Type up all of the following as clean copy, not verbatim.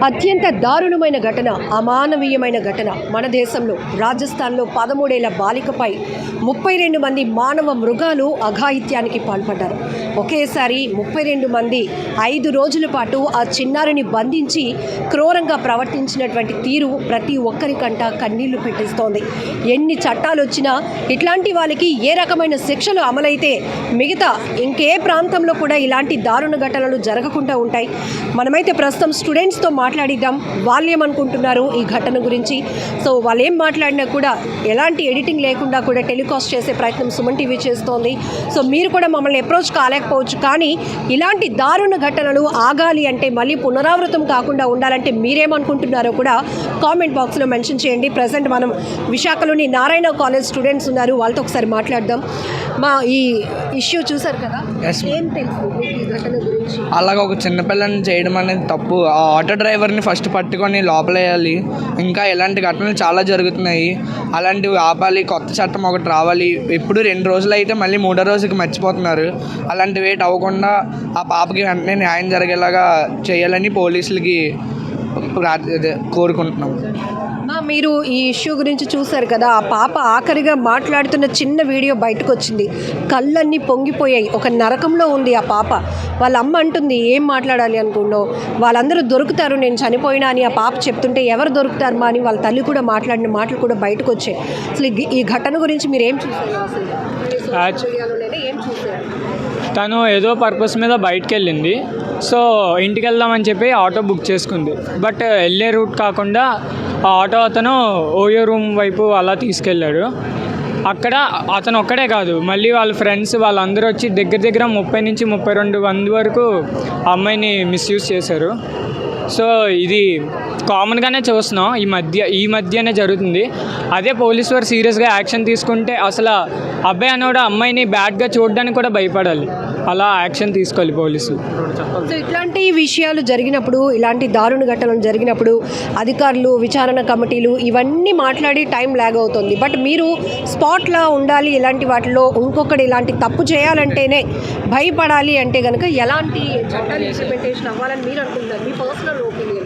అత్యంత దారుణమైన ఘటన, అమానవీయమైన ఘటన మన దేశంలో. రాజస్థాన్లో 13 ఏళ్ల బాలికపై 32 మంది మానవ మృగాలు అఘాయిత్యానికి పాల్పడ్డారు. ఒకేసారి 32 మంది 5 రోజుల పాటు ఆ చిన్నారిని బంధించి క్రూరంగా ప్రవర్తించినటువంటి తీరు ప్రతి ఒక్కరికంట కన్నీళ్లు పెట్టిస్తోంది. ఎన్ని చట్టాలు వచ్చినా ఇట్లాంటి వాళ్ళకి ఏ రకమైన శిక్షలు అమలైతే మిగతా ఇంకే ప్రాంతంలో కూడా ఇలాంటి దారుణ ఘటనలు జరగకుండా ఉంటాయి. మనమైతే ప్రస్తుతం స్టూడెంట్స్తో మాట్లాడిద్దాం. వాళ్ళు ఏమనుకుంటున్నారు ఈ ఘటన గురించి. సో వాళ్ళు ఏం మాట్లాడినా కూడా ఎలాంటి ఎడిటింగ్ లేకుండా కూడా టెలికాస్ట్ చేసే ప్రయత్నం సుమన్ టీవీ చేస్తోంది. సో మీరు కూడా మమ్మల్ని అప్రోచ్ కాలేకపోవచ్చు, కానీ ఇలాంటి దారుణ ఘటనలు ఆగాలి అంటే, మళ్ళీ పునరావృతం కాకుండా ఉండాలంటే మీరేమనుకుంటున్నారో కూడా కామెంట్ బాక్స్లో మెన్షన్ చేయండి. ప్రజెంట్ మనం విశాఖలోని నారాయణ కాలేజ్ స్టూడెంట్స్ ఉన్నారు, వాళ్ళతో ఒకసారి మాట్లాడదాం. మా ఈ ఇష్యూ చూసారు కదా, ఏం తెలుసు ఈ ఘటన గురించి? అలాగ ఒక చిన్నపిల్లని చేయడం అనేది తప్పు. ఆ ఆటో డ్రైవర్ని ఫస్ట్ పట్టుకొని లోపలేయాలి. ఇంకా ఇలాంటి ఘటనలు చాలా జరుగుతున్నాయి, అలాంటివి ఆపాలి. కొత్త చట్టం ఒకటి రావాలి. ఎప్పుడు 2 రోజులు అయితే మళ్ళీ 3వ రోజుకి మర్చిపోతున్నారు. అలాంటివి ఏటి అవ్వకుండా ఆ పాపకి వెంటనే న్యాయం జరిగేలాగా చేయాలని పోలీసులకి కోరుకుంటున్నాం. మీరు ఈ ఇష్యూ గురించి చూశారు కదా, ఆ పాప ఆఖరిగా మాట్లాడుతున్న చిన్న వీడియో బయటకు వచ్చింది. కళ్ళన్నీ పొంగిపోయాయి. ఒక నరకంలో ఉంది ఆ పాప. వాళ్ళ అమ్మ అంటుంది, ఏం మాట్లాడాలి అనుకున్నావు, వాళ్ళందరూ దొరుకుతారు నేను చనిపోయినా అని ఆ పాప చెప్తుంటే, ఎవరు దొరుకుతారు మా అని వాళ్ళ తల్లి కూడా మాట్లాడిన మాటలు కూడా బయటకు వచ్చాయి. అసలు ఈ ఘటన గురించి మీరు ఏం చూసారు? ఏం చూసారు? తను ఏదో పర్పస్ మీద బయటకు వెళ్ళింది. సో ఇంటికి వెళ్దామని చెప్పి ఆటో బుక్ చేసుకుంది. బట్ వెళ్ళే రూట్ కాకుండా ఆ ఆటో అతను ఓయో రూమ్ వైపు అలా తీసుకెళ్ళాడు. అక్కడ అతను ఒక్కడే కాదు, మళ్ళీ వాళ్ళ ఫ్రెండ్స్ వాళ్ళందరూ వచ్చి దగ్గర 30 నుంచి 32 మంది వరకు ఆ అమ్మాయిని మిస్యూజ్ చేశారు. సో ఇది కామన్గానే చూస్తున్నాం, ఈ మధ్యనే జరుగుతుంది. అదే పోలీసు వారు సీరియస్గా యాక్షన్ తీసుకుంటే, అసలు అబ్బాయి అనేవాడు అమ్మాయిని బ్యాడ్గా చూడడానికి కూడా భయపడాలి. అలా యాక్షన్ తీసుకోవాలి పోలీసులు. సో ఇట్లాంటి విషయాలు జరిగినప్పుడు, ఇలాంటి దారుణ ఘటనలు జరిగినప్పుడు అధికారులు, విచారణ కమిటీలు ఇవన్నీ మాట్లాడి టైం లాగ్ అవుతుంది. బట్ మీరు స్పాట్లో ఉండాలి. ఇలాంటి వాటిలో ఇంకొకటి ఇలాంటి తప్పు చేయాలంటేనే భయపడాలి అంటే కనుక ఎలాంటి చట్టాలు ఇంప్లిమెంటేషన్ అవ్వాలని మీరు అనుకుంటున్నారు? మీ పర్సనల్ ఒపీనియన్?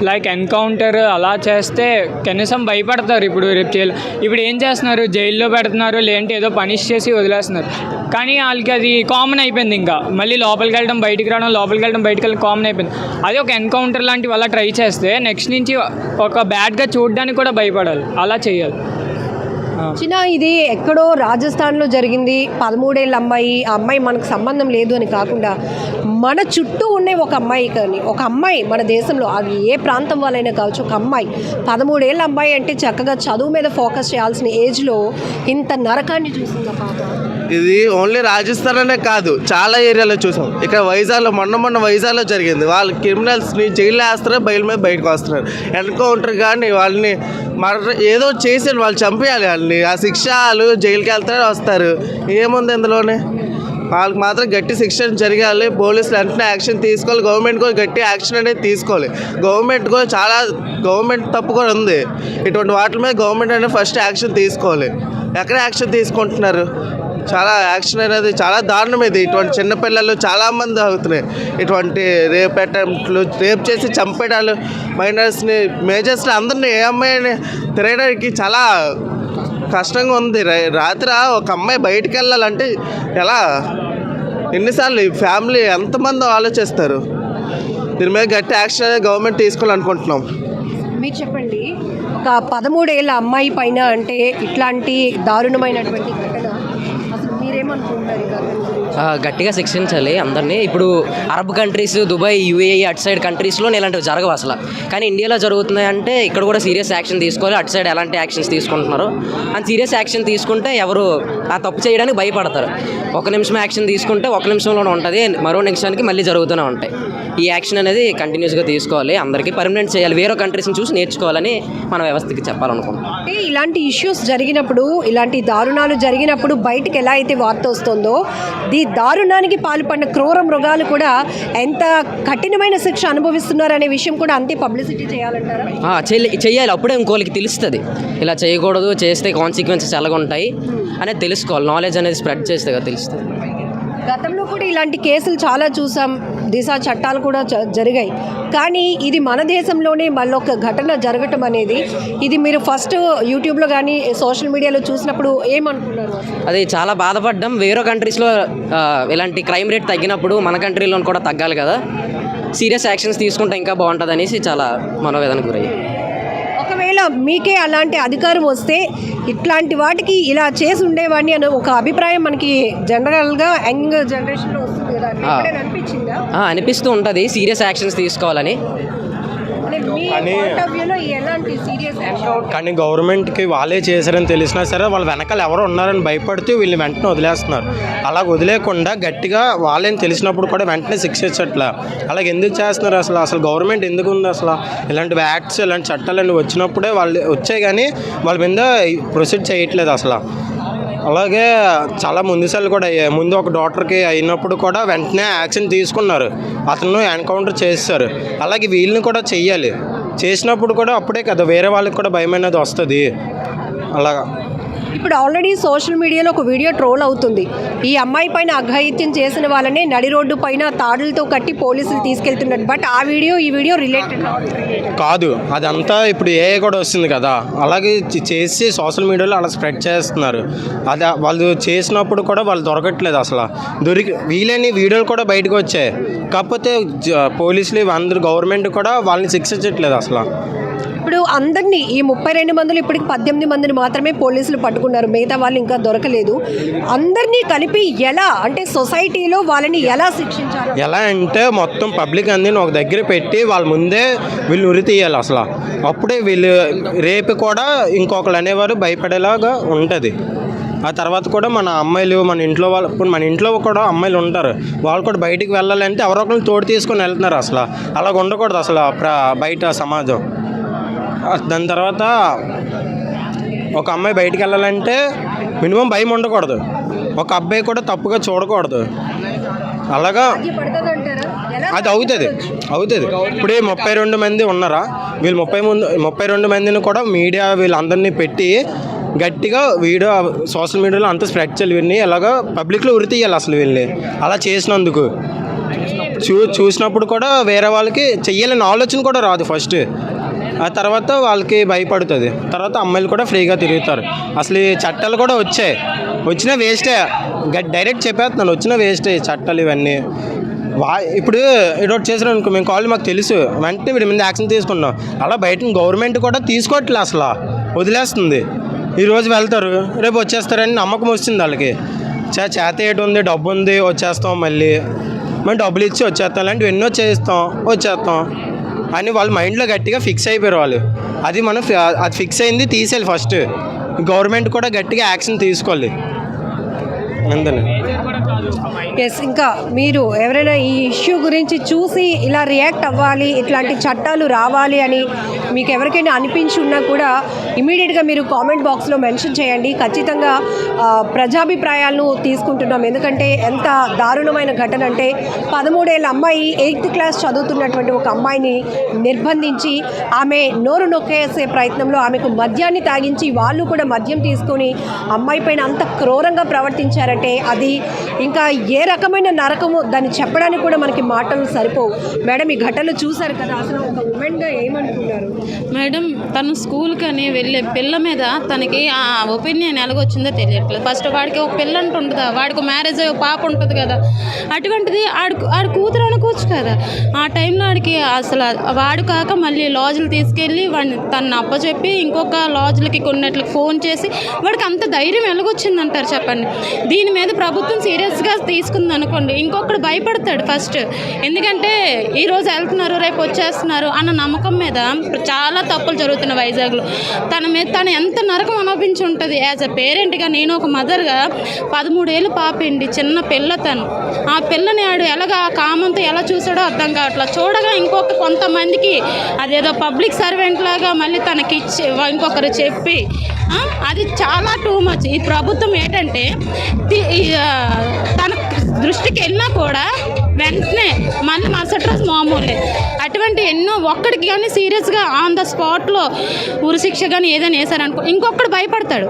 లైక్ ఎన్కౌంటర్ అలా చేస్తే కనీసం భయపడతారు. ఇప్పుడు ఏం చేస్తున్నారు, జైల్లో పెడుతున్నారు, లేదంటే ఏదో పనిష్ చేసి వదిలేస్తున్నారు. కానీ వాళ్ళకి అది కామన్ అయిపోయింది. ఇంకా మళ్ళీ లోపలికి వెళ్ళడం బయటికి రావడం, లోపలికి వెళ్ళడం బయటికి వెళ్ళడం కామన్ అయిపోయింది. అదే ఒక ఎన్కౌంటర్ లాంటివి అలా ట్రై చేస్తే నెక్స్ట్ నుంచి ఒక బ్యాడ్గా చూడడానికి కూడా భయపడాలి. అలా చేయాలి. చిన్న ఇది ఎక్కడో రాజస్థాన్లో జరిగింది. 13 ఏళ్ళ అమ్మాయి. ఆ అమ్మాయి మనకు సంబంధం లేదు అని కాకుండా మన చుట్టూ ఉండే ఒక అమ్మాయి, కానీ ఒక అమ్మాయి మన దేశంలో, అది ఏ ప్రాంతం వాళ్ళైనా కావచ్చు, ఒక అమ్మాయి 13 ఏళ్ళ అమ్మాయి అంటే చక్కగా చదువు మీద ఫోకస్ చేయాల్సిన ఏజ్లో ఇంత నరకాన్ని చూసింది పాప. ఇది ఓన్లీ రాజస్థాన్ అనే కాదు, చాలా ఏరియాలో చూసాం. ఇక్కడ వైజాగ్లో మొన్న వైజాగ్లో జరిగింది. వాళ్ళు క్రిమినల్స్ని జైల్లో వేస్తారు, బయలు మీద బయటకు వస్తున్నారు. ఎన్కౌంటర్ కానీ వాళ్ళని ఏదో చేసి వాళ్ళు చంపేయాలి. వాళ్ళని ఆ శిక్ష, వాళ్ళు జైలుకి వెళ్తారు, వస్తారు. ఏముంది ఇందులోనే? వాళ్ళకి మాత్రం గట్టి శిక్ష జరగాలి. పోలీసులు వెంటనే యాక్షన్ తీసుకోవాలి. గవర్నమెంట్ కూడా గట్టి యాక్షన్ అనేది తీసుకోవాలి. గవర్నమెంట్ కూడా గవర్నమెంట్ తప్పు కూడా ఉంది. ఇటువంటి వాటి మీద గవర్నమెంట్ అనేది ఫస్ట్ యాక్షన్ తీసుకోవాలి. ఎక్కడ యాక్షన్ తీసుకుంటున్నారు? చాలా యాక్షన్ అనేది చాలా దారుణం. ఇది ఇటువంటి చిన్నపిల్లలు చాలామంది అవుతున్నాయి. ఇటువంటి రేప్ అటెంప్ట్లు, రేప్ చేసి చంపేయడాలు, మైనర్స్ని, మేజర్స్ని అందరినీ, ఏ అమ్మాయిని తిరగడానికి చాలా కష్టంగా ఉంది. రాత్రి ఒక అమ్మాయి బయటికి వెళ్ళాలంటే ఎలా, ఎన్నిసార్లు ఫ్యామిలీ ఎంతమంది ఆలోచిస్తారు? దీని మీద గట్టి యాక్షన్ అనేది గవర్నమెంట్ తీసుకోవాలనుకుంటున్నాం. మీరు చెప్పండి, ఒక 13 ఏళ్ళ అమ్మాయి పైన అంటే ఇట్లాంటి దారుణమైనటువంటి ఘటన, అసలు మీరేమనుకుంటున్నారు? గట్టిగా శిక్షించాలి అందరినీ. ఇప్పుడు అరబ్ కంట్రీస్, దుబాయ్, యూఏఈ అటు సైడ్ కంట్రీస్లో ఇలాంటివి జరగవు అసలు. కానీ ఇండియాలో జరుగుతున్నాయంటే ఇక్కడ కూడా సీరియస్ యాక్షన్ తీసుకోవాలి. అటు సైడ్ ఎలాంటి యాక్షన్స్ తీసుకుంటున్నారు అని సీరియస్ యాక్షన్ తీసుకుంటే ఎవరు ఆ తప్పు చేయడానికి భయపడతారు. 1 నిమిషం యాక్షన్ తీసుకుంటే 1 నిమిషంలోనే ఉంటుంది, మరో నిమిషానికి మళ్ళీ జరుగుతూనే ఉంటాయి. ఈ యాక్షన్ అనేది కంటిన్యూస్గా తీసుకోవాలి, అందరికీ పర్మనెంట్ చేయాలి. వేరే కంట్రీస్ని చూసి నేర్చుకోవాలని మన వ్యవస్థకి చెప్పాలనుకుంటున్నాం. అంటే ఇలాంటి ఇష్యూస్ జరిగినప్పుడు, ఇలాంటి దారుణాలు జరిగినప్పుడు బయటకు ఎలా అయితే వార్త వస్తుందో, ఈ దారుణానికి పాల్పడిన క్రూర మృగాలు కూడా ఎంత కఠినమైన శిక్ష అనుభవిస్తున్నారనే విషయం కూడా అంతే పబ్లిసిటీ చేయాలంటారా? చేయాలి. అప్పుడే ఇంకోళ్ళకి తెలుస్తుంది ఇలా చేయకూడదు, చేస్తే కాన్సిక్వెన్సెస్ ఎలాగ ఉంటాయి అనేది తెలుసుకోవాలి. నాలెడ్జ్ అనేది స్ప్రెడ్ చేస్తే కదా తెలుస్తుంది. గతంలో కూడా ఇలాంటి కేసులు చాలా చూసాం, దిశ చట్టాలు కూడా జరిగాయి. కానీ ఇది మన దేశంలోనే మళ్ళొక ఘటన జరగటం అనేది, ఇది మీరు ఫస్ట్ యూట్యూబ్లో కానీ సోషల్ మీడియాలో చూసినప్పుడు ఏమనుకున్నారు? అది చాలా బాధపడ్డాం. వేరే కంట్రీస్లో ఇలాంటి క్రైమ్ రేట్ తగ్గినప్పుడు మన కంట్రీలో కూడా తగ్గాలి కదా, సీరియస్ యాక్షన్స్ తీసుకుంటే ఇంకా బాగుంటుంది అనేసి చాలా మనోవేదన గురయ్యాయి. ఒకవేళ మీకే అలాంటి అధికారం వస్తే ఇట్లాంటి వాటికి ఇలా చేసి ఉండేవాడిని అని ఒక అభిప్రాయం మనకి జనరల్గా యంగ్ జనరేషన్లో వస్తుంది కదా, ఎప్పుడైనా అనిపించిందా? అనిపిస్తూ ఉంటుంది సీరియస్ యాక్షన్స్ తీసుకోవాలని. కానీ గవర్నమెంట్కి వాళ్ళే చేశారని తెలిసినా సరే వాళ్ళ వెనకాల ఎవరో ఉన్నారని భయపడుతూ వీళ్ళని వెంటనే వదిలేస్తున్నారు. అలా వదిలేకుండా గట్టిగా వాళ్ళని తెలిసినప్పుడు కూడా వెంటనే శిక్షించట్లా. అలాగే ఎందుకు చేస్తున్నారు అసలు గవర్నమెంట్ ఎందుకు ఉంది అసలు? ఇలాంటి యాక్ట్స్ ఇలాంటి చట్టాలన్నీ వచ్చినప్పుడే వాళ్ళు వచ్చాయి, కానీ వాళ్ళ మీద ప్రొసీడ్ చేయట్లేదు అసలు. అలాగే చాలా ముందుసార్లు కూడా అయ్యాయి. ముందు ఒక డాక్టర్కి అయినప్పుడు కూడా వెంటనే యాక్షన్ తీసుకున్నారు, అతను ఎన్కౌంటర్ చేస్తారు. అలాగే వీళ్ళని కూడా చెయ్యాలి. చేసినప్పుడు కూడా అప్పుడే కదా వేరే వాళ్ళకి కూడా భయం అనేది వస్తుంది. అలాగా ఇప్పుడు ఆల్రెడీ సోషల్ మీడియాలో ఒక వీడియో ట్రోల్ అవుతుంది. ఈ అమ్మాయి పైన అఘాయిత్యం చేసిన వాళ్ళనే నడి రోడ్డు పైన తాడులతో కట్టి పోలీసులు తీసుకెళ్తున్నారు. బట్ ఆ వీడియో ఈ వీడియో రిలేటెడ్ కాదు, అదంతా ఇప్పుడు ఏఐ కూడా వస్తుంది కదా, అలాగే చేసి సోషల్ మీడియాలో అలా స్ప్రెడ్ చేస్తున్నారు. అది వాళ్ళు చేసినప్పుడు కూడా వాళ్ళు దొరకట్లేదు అసలు. వీళ్ళని వీడియోలు కూడా బయటకు వచ్చాయి, కాకపోతే పోలీసులు అందరూ గవర్నమెంట్ కూడా వాళ్ళని శిక్షించట్లేదు అసలు. ఇప్పుడు అందరినీ ఈ 32 మందిలో ఇప్పటికి 18 మందిని మాత్రమే పోలీసులు పట్టుకున్నారు, మిగతా వాళ్ళు ఇంకా దొరకలేదు. అందరినీ కలిపి ఎలా అంటే సొసైటీలో వాళ్ళని ఎలా శిక్షించాలి? ఎలా అంటే మొత్తం పబ్లిక్ అందరిని ఒక దగ్గర పెట్టి వాళ్ళ ముందే వీళ్ళు ఉరి తీయాలి అసలు. అప్పుడే వీళ్ళు రేపు కూడా ఇంకొకరు అనేవారు భయపడేలాగా ఉంటుంది. ఆ తర్వాత కూడా మన అమ్మాయిలు మన ఇంట్లో వాళ్ళు, ఇప్పుడు మన ఇంట్లో కూడా అమ్మాయిలు ఉంటారు, వాళ్ళు కూడా బయటికి వెళ్ళాలంటే ఎవరో ఒకరిని తోడు తీసుకొని వెళ్తున్నారు అసలు. అలాగ ఉండకూడదు అసలు బయట సమాజం. దాని తర్వాత ఒక అమ్మాయి బయటికి వెళ్ళాలంటే మినిమం భయం ఉండకూడదు, ఒక అబ్బాయి కూడా తప్పుగా చూడకూడదు. అలాగా అది అవుతుంది. ఇప్పుడే 32 మంది ఉన్నారా, వీళ్ళు 32 మందిని కూడా మీడియా వీళ్ళందరినీ పెట్టి గట్టిగా వీడియో సోషల్ మీడియాలో అంతా స్ప్రెడ్ చేయాలి. వీళ్ళని ఎలాగో పబ్లిక్లో ఉరి తీయాలి అసలు. వీళ్ళని అలా చేసినందుకు చూసినప్పుడు కూడా వేరే వాళ్ళకి చెయ్యాలని ఆలోచన కూడా రాదు ఫస్ట్. ఆ తర్వాత వాళ్ళకి భయపడుతుంది, తర్వాత అమ్మాయిలు కూడా ఫ్రీగా తిరుగుతారు. అసలు ఈ చట్టాలు కూడా వచ్చినా వేస్టే, డైరెక్ట్ చెప్పేస్తున్నాను, వచ్చినా వేస్టే చట్టాలు ఇవన్నీ. ఇప్పుడు ఏదోటి చేసారు అనుకో, మేము కాల్ మాకు తెలుసు, వెంటనే వీడి మీద యాక్షన్ తీసుకున్నాం. అలా బయట గవర్నమెంట్ కూడా తీసుకోవట్లే అసలు, వదిలేస్తుంది. ఈరోజు వెళ్తారు, రేపు వచ్చేస్తారని నమ్మకం వస్తుంది వాళ్ళకి. చేత ఏటి ఉంది, డబ్బు ఉంది, వచ్చేస్తాం, మళ్ళీ మేము డబ్బులు ఇచ్చి వచ్చేస్తాం, ఇలాంటివి ఎన్నో వచ్చేస్తాం అని వాళ్ళ మైండ్లో గట్టిగా ఫిక్స్ అయిపోయారు వాళ్ళు. అది అది ఫిక్స్ అయింది తీసేయాలి ఫస్ట్. గవర్నమెంట్ కూడా గట్టిగా యాక్షన్ తీసుకోవాలి అంతనే. ఎస్, ఇంకా మీరు ఎవరైనా ఈ ఇష్యూ గురించి చూసి ఇలా రియాక్ట్ అవ్వాలి, ఇట్లాంటి చట్టాలు రావాలి అని మీకు ఎవరికైనా అనిపించి ఉన్నా కూడా ఇమీడియట్గా మీరు కామెంట్ బాక్స్లో మెన్షన్ చేయండి. ఖచ్చితంగా ప్రజాభిప్రాయాలను తీసుకుంటున్నాం. ఎందుకంటే ఎంత దారుణమైన ఘటన అంటే 13 ఏళ్ళ అమ్మాయి 8th క్లాస్ చదువుతున్నటువంటి ఒక అమ్మాయిని నిర్బంధించి ఆమె నోరు నొక్కేసే ప్రయత్నంలో ఆమెకు మద్యాన్ని తాగించి వాళ్ళు కూడా మద్యం తీసుకొని అమ్మాయి పైన అంత క్రూరంగా ప్రవర్తించారంటే అది ఇంకా ఏ రకమైన నరకము దాన్ని చెప్పడానికి కూడా మనకి మాటలు సరిపోవు. మేడం, ఈ ఘటనలు చూశారు కదా, అసలు ఒక ఉమెన్గా ఏమనుకున్నారు? మేడం, తను స్కూల్కి అని వెళ్ళే పిల్ల మీద తనకి ఆ ఒపీనియన్ ఎలాగొచ్చిందో తెలియట్లేదు. ఫస్ట్ వాడికి ఒక పిల్ల ఉంటుందా, వాడికి మ్యారేజ్ అయ్యే పాప ఉంటుంది కదా, అటువంటిది ఆడు కూతురు అనుకోవచ్చు కదా. ఆ టైంలో వాడికి అసలు వాడు కాక మళ్ళీ లాడ్జ్లు తీసుకెళ్ళి వాడిని తను అప్పచెప్పి ఇంకొక లాడ్జ్లకి కొన్నిట్లకి ఫోన్ చేసి వాడికి అంత ధైర్యం ఎలాగొచ్చిందంటారు చెప్పండి. దీని మీద ప్రభుత్వం సీరియస్గా తీసుకుంది అనుకోండి, ఇంకొకడు భయపడతాడు ఫస్ట్. ఎందుకంటే ఈరోజు వెళ్తున్నారు, రేపు వచ్చేస్తున్నారు అన్న నమ్మకం మీద చాలా తప్పులు జరుగుతున్నాయి వైజాగ్లో. తన మీద తను ఎంత నరకం అనుభవించి ఉంటుంది. యాజ్ అ పేరెంట్గా, నేను ఒక మదర్గా, 13 ఏళ్ళు పాపండి, చిన్న పిల్ల తను. ఆ పిల్లని ఆడు ఎలాగా కామంతో ఎలా చూసాడో అర్థం కావట్లా. చూడగా కొంతమందికి అదేదో పబ్లిక్ సర్వెంట్ లాగా మళ్ళీ తనకి ఇచ్చి ఇంకొకరు చెప్పి అది చాలా టూ మచ్. ఈ ప్రభుత్వం ఏంటంటే తన దృష్టికి వెళ్ళినా కూడా వెంటనే మళ్ళీ మరుసటి రోజు మామూలే. అటువంటి ఎన్నో ఒక్కడికి కానీ సీరియస్గా ఆన్ ద స్పాట్లో ఉరిశిక్ష కానీ ఏదైనా వేసారనుకో ఇంకొకడు భయపడతాడు.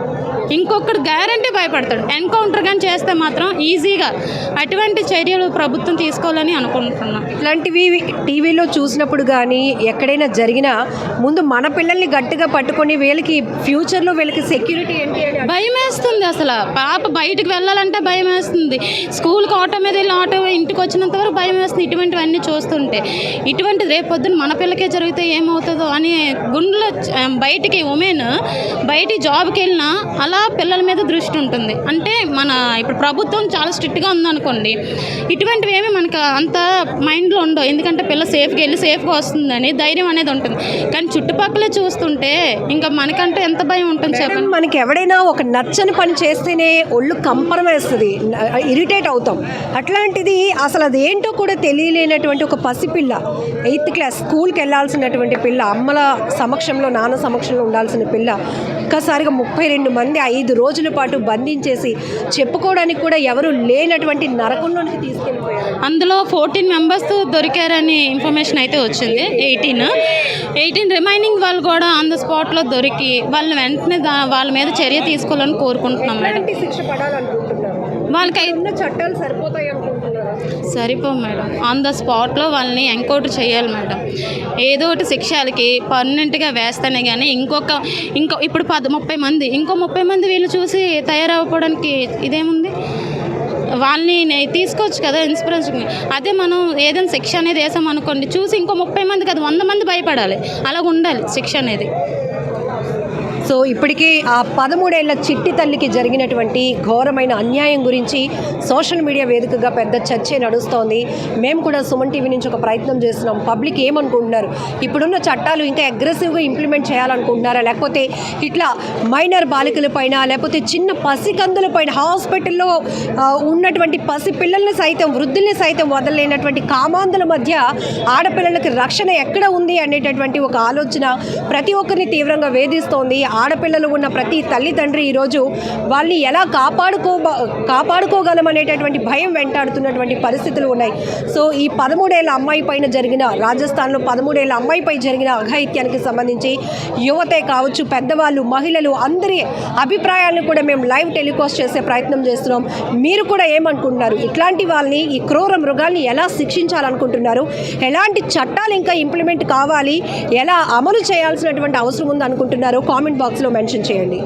ఇంకొకటి గ్యారంటీ భయపడతాడు. ఎన్కౌంటర్ కానీ చేస్తే మాత్రం ఈజీగా అటువంటి చర్యలు ప్రభుత్వం తీసుకోవాలని అనుకుంటున్నాం. ఇట్లాంటివి టీవీలో చూసినప్పుడు కానీ ఎక్కడైనా జరిగినా ముందు మన పిల్లల్ని గట్టిగా పట్టుకొని వీళ్ళకి ఫ్యూచర్లో వీళ్ళకి సెక్యూరిటీ ఏంటి అని భయం వేస్తుంది. అసలు పాప బయటకు వెళ్ళాలంటే భయం వేస్తుంది. స్కూల్కి ఆటో మీద వెళ్ళి ఆటో ఇంటికి వచ్చినంత వరకు భయం వేస్తుంది. ఇటువంటివన్నీ చూస్తుంటే ఇటువంటి రేపు పొద్దున్న మన పిల్లకే జరిగితే ఏమవుతుందో అని గుండెలో బయటికి ఉమెన్ బయటికి జాబ్కి వెళ్ళినా అలా పిల్లల మీద దృష్టి ఉంటుంది. అంటే మన ఇప్పుడు ప్రభుత్వం చాలా స్ట్రిక్ట్గా ఉందనుకోండి, ఇటువంటివి ఏమి మనకు అంత మైండ్లో ఉండవు. ఎందుకంటే పిల్ల సేఫ్గా వెళ్ళి సేఫ్గా వస్తుందని ధైర్యం అనేది ఉంటుంది. కానీ చుట్టుపక్కలే చూస్తుంటే ఇంకా మనకంటే ఎంత భయం ఉంటుంది చెప్పండి. మనకి ఎవడైనా ఒక నచ్చని పని చేస్తేనే ఒళ్ళు కంపరం వేస్తుంది, ఇరిటేట్ అవుతాం. అట్లాంటిది అసలు అదేంటో కూడా తెలియలేనటువంటి ఒక పసిపిల్ల 8th క్లాస్ స్కూల్కి వెళ్ళాల్సినటువంటి పిల్ల, అమ్మల సమక్షంలో నాన్న సమక్షంలో ఉండాల్సిన పిల్ల ఒక్కసారిగా 32 మంది 5 రోజుల పాటు బంధించేసి చెప్పుకోవడానికి కూడా ఎవరు లేనటువంటి నరకంలోనికి తీసుకెళ్ళిపోయారు. అందులో 14 మెంబర్స్ దొరికారని ఇన్ఫర్మేషన్ అయితే వచ్చింది. 18 రిమైనింగ్ వాళ్ళు కూడా ఆన్ ద స్పాట్లో దొరికి వాళ్ళని వెంటనే వాళ్ళ మీద చర్య తీసుకోవాలని కోరుకుంటున్నాం మేడం. శిక్ష పడాలనుకుంటున్నారు. వాళ్ళకి ఉన్న చట్టాలు సరిపోతాయి అనుకుంటున్నారు. సరిపో మేడం, ఆన్ ద స్పాట్లో వాళ్ళని ఎంకౌంటర్ చేయాలి మేడం. ఏదో ఒకటి శిక్షలకి పర్మనెంట్గా వేస్తేనే కానీ ఇంకో ఇప్పుడు 30 మంది ఇంకో 30 మంది వీళ్ళు చూసి తయారవ్వడానికి ఇదేముంది, వాళ్ళని తీసుకోవచ్చు కదా ఇన్స్పిరేషన్. అదే మనం ఏదైనా శిక్ష అనేది వేసాం అనుకోండి, చూసి ఇంకో 30 మంది కాదు 100 మంది భయపడాలి. అలాగ ఉండాలి శిక్ష అనేది. సో ఇప్పటికీ ఆ 13 ఏళ్ల చిట్టి తల్లికి జరిగినటువంటి ఘోరమైన అన్యాయం గురించి సోషల్ మీడియా వేదికగా పెద్ద చర్చే నడుస్తోంది. మేము కూడా సుమన్ టీవీ నుంచి ఒక ప్రయత్నం చేస్తున్నాం. పబ్లిక్ ఏమనుకుంటున్నారు, ఇప్పుడున్న చట్టాలు ఇంకా అగ్రెసివ్గా ఇంప్లిమెంట్ చేయాలనుకుంటున్నారా, లేకపోతే ఇట్లా మైనర్ బాలికలపైన లేకపోతే చిన్న పసికందులపైన హాస్పిటల్లో ఉన్నటువంటి పసి పిల్లల్ని సైతం వృద్ధుల్ని సైతం వదలలేనటువంటి కామాంధుల మధ్య ఆడపిల్లలకి రక్షణ ఎక్కడ ఉంది అనేటటువంటి ఒక ఆలోచన ప్రతి ఒక్కరిని తీవ్రంగా వేధిస్తోంది. ఆడపిల్లలు ఉన్న ప్రతి తల్లిదండ్రి ఈరోజు వాళ్ళని ఎలా కాపాడుకోగలమనేటటువంటి భయం వెంటాడుతున్నటువంటి పరిస్థితులు ఉన్నాయి. సో ఈ 13 ఏళ్ల అమ్మాయి పైన జరిగిన రాజస్థాన్లో 13 ఏళ్ల అమ్మాయిపై జరిగిన అఘాయిత్యానికి సంబంధించి యువతే కావచ్చు, పెద్దవాళ్ళు, మహిళలు అందరి అభిప్రాయాలను కూడా మేము లైవ్ టెలికాస్ట్ చేసే ప్రయత్నం చేస్తున్నాం. మీరు కూడా ఏమనుకుంటున్నారు, ఇట్లాంటి వాళ్ళని ఈ క్రూర మృగాల్ని ఎలా శిక్షించాలనుకుంటున్నారు, ఎలాంటి చట్టాలు ఇంకా ఇంప్లిమెంట్ కావాలి, ఎలా అమలు చేయాల్సినటువంటి అవసరం ఉంది అనుకుంటున్నారో కామెంట్ బాక్స్లో మెన్షన్ చేయండి.